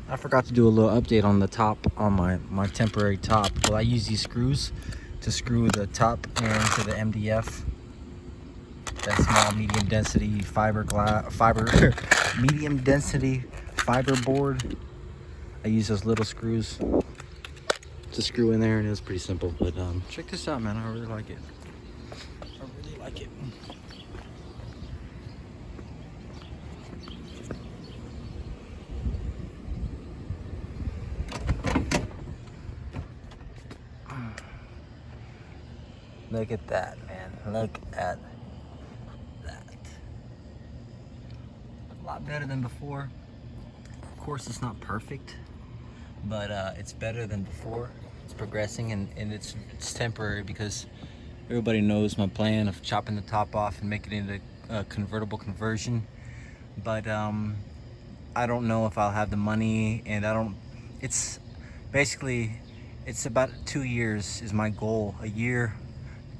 I forgot to do a little update on the top, on my temporary top. Well, I use these screws to screw the top into the MDF. That small medium density medium density fiber board. I use those little screws to screw in there, and it was pretty simple. But check this out, man. I really like it. I really like it. Look at that, man. Look at that. A lot better than before. Of course, it's not perfect, but it's better than before. It's progressing, and it's temporary because everybody knows my plan of chopping the top off and making it into a convertible conversion. But I don't know if I'll have the money, and it's basically, it's about 2 years is my goal.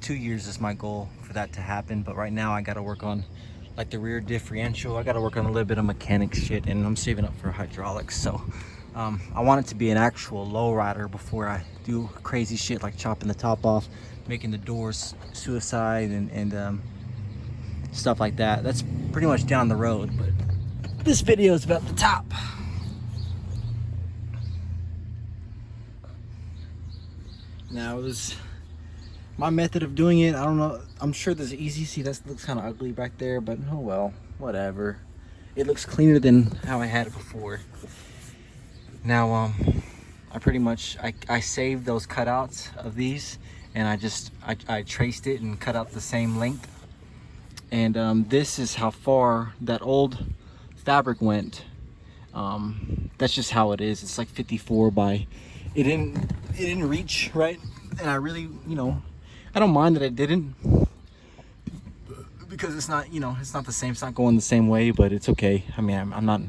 2 years is my goal for that to happen. But right now I got to work on like the rear differential. I got to work on a little bit of mechanic shit, and I'm saving up for hydraulics. So I want it to be an actual lowrider before I do crazy shit like chopping the top off, making the doors suicide, and stuff like that. That's pretty much down the road, but this video is about the top. Now, it was my method of doing it. I don't know, I'm sure there's easy. See, that looks kind of ugly back there, but oh well, whatever. It looks cleaner than how I had it before. Now I pretty much I saved those cutouts of these, and I traced it and cut out the same length. And this is how far that old fabric went. That's just how it is. It's like 54 by, it didn't reach right, and I really, I don't mind that it didn't, because it's not, it's not the same, it's not going the same way, but it's okay. I mean, I'm not,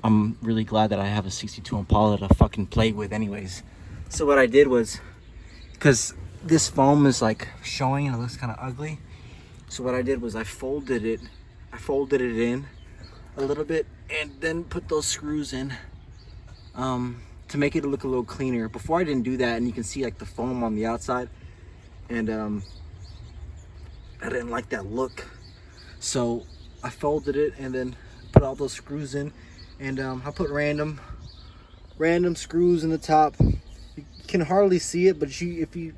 I'm really glad that I have a 62 Impala to fucking play with anyways. So what I did was, because this foam is like showing and it looks kind of ugly, so what I did was I folded it in a little bit, and then put those screws in to make it look a little cleaner. Before I didn't do that, and you can see like the foam on the outside, and I didn't like that look, so I folded it and then put all those screws in, and I put random screws in the top. You can hardly see it, but if you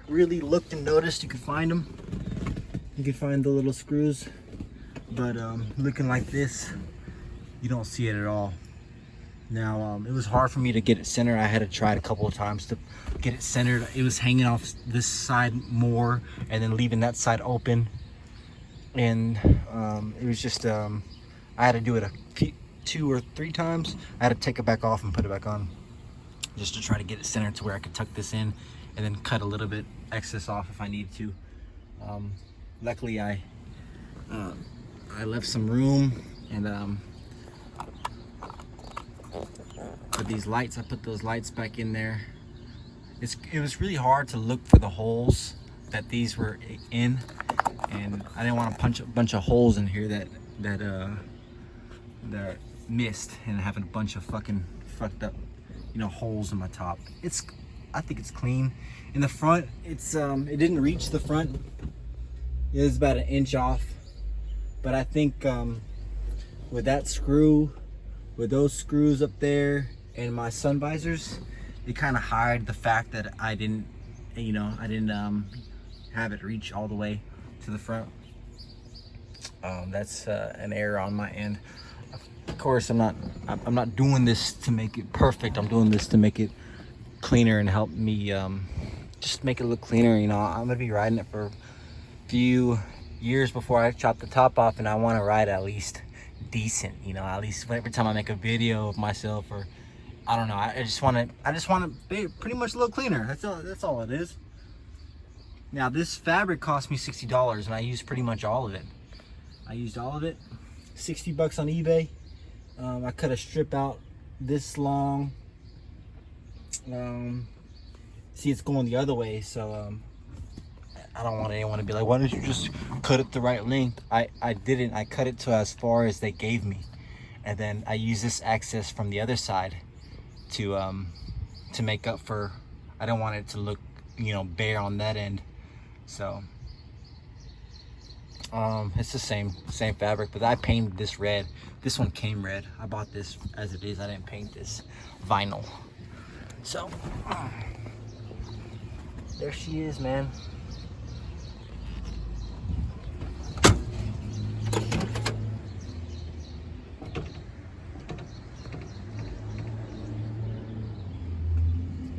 really looked and noticed, you could find them. You can find the little screws, but looking like this, you don't see it at all. Now it was hard for me to get it centered. I had to try it a couple of times to get it centered. It was hanging off this side more and then leaving that side open, and it was just I had to do it 2 or 3 times. I had to take it back off and put it back on, just to try to get it centered to where I could tuck this in and then cut a little bit excess off if I need to. Luckily I left some room, and with these lights, I put those lights back in there. It was really hard to look for the holes that these were in, and I didn't want to punch a bunch of holes in here that missed, and having a bunch of fucking fucked up, holes in my top. I think it's clean. In the front, it didn't reach the front. It was about 1 inch off, but I think with that screw, with those screws up there, and my sun visors, they kind of hide the fact that I didn't have it reach all the way to the front. That's an error on my end. Of course, I'm not doing this to make it perfect. I'm doing this to make it cleaner and help me just make it look cleaner. I'm gonna be riding it for a few years before I chop the top off, and I want to ride at least decent, at least every time I make a video of myself, or I don't know, I just want to be pretty much a little cleaner. That's all it is. Now, this fabric cost me $60, and I used pretty much all of it. I used all of it. $60 on eBay. I cut a strip out this long. See, it's going the other way, so I don't want anyone to be like, why didn't you just cut it the right length? I didn't. I cut it to as far as they gave me, and then I use this access from the other side to make up for, I don't want it to look, you know, bare on that end. So it's the same fabric, but I painted this red. This one came red. I bought this as it is. I didn't paint this vinyl. So there she is, man.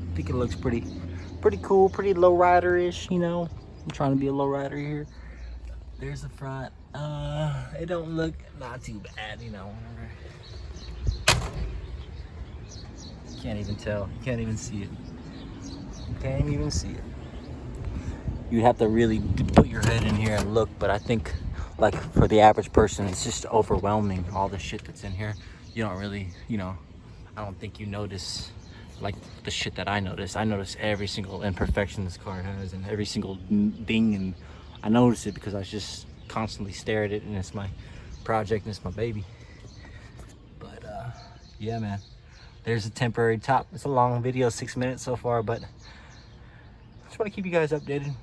I think it looks pretty cool, pretty lowrider-ish, you know. I'm trying to be a lowrider here. There's the front. It don't look not too bad, you know. You can't even tell. You can't even see it. You can't even see it. You'd have to really put your head in here and look, but I think, like, for the average person, it's just overwhelming, all the shit that's in here. You don't really, you know, I don't think you notice like the shit that I notice. I notice every single imperfection this car has and every single thing, and I notice it because I just constantly stare at it, and it's my project and it's my baby. But yeah, man, there's a temporary top. It's a long video, 6 minutes so far, but I just want to keep you guys updated.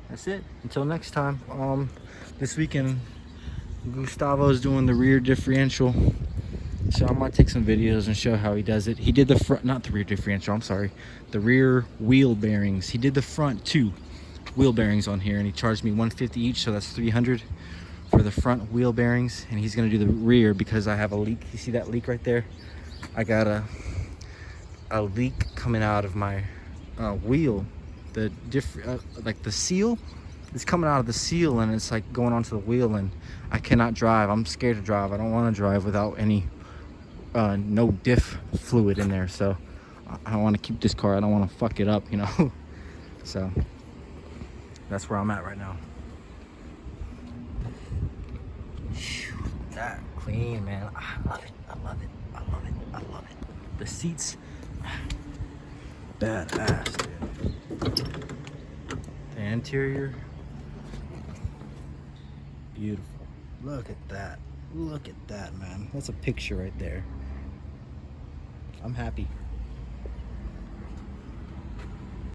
That's it. Until next time. This weekend Gustavo's doing the rear differential, so I might take some videos and show how he does it. He did the front, not the rear differential, I'm sorry, the rear wheel bearings. He did the front 2 wheel bearings on here, and he charged me $150 each, so that's $300 for the front wheel bearings. And he's gonna do the rear because I have a leak. You see that leak right there? I got a leak coming out of my wheel. The like the seal, it's coming out of the seal, and it's like going onto the wheel, and I cannot drive. I'm scared to drive. I don't want to drive without any no diff fluid in there. So I want to keep this car. I don't want to fuck it up, you know. So that's where I'm at right now. That clean, man. I love it. I love it. I love it. I love it. The seats, badass, dude. The interior, beautiful. Look at that. Look at that, man. That's a picture right there. I'm happy.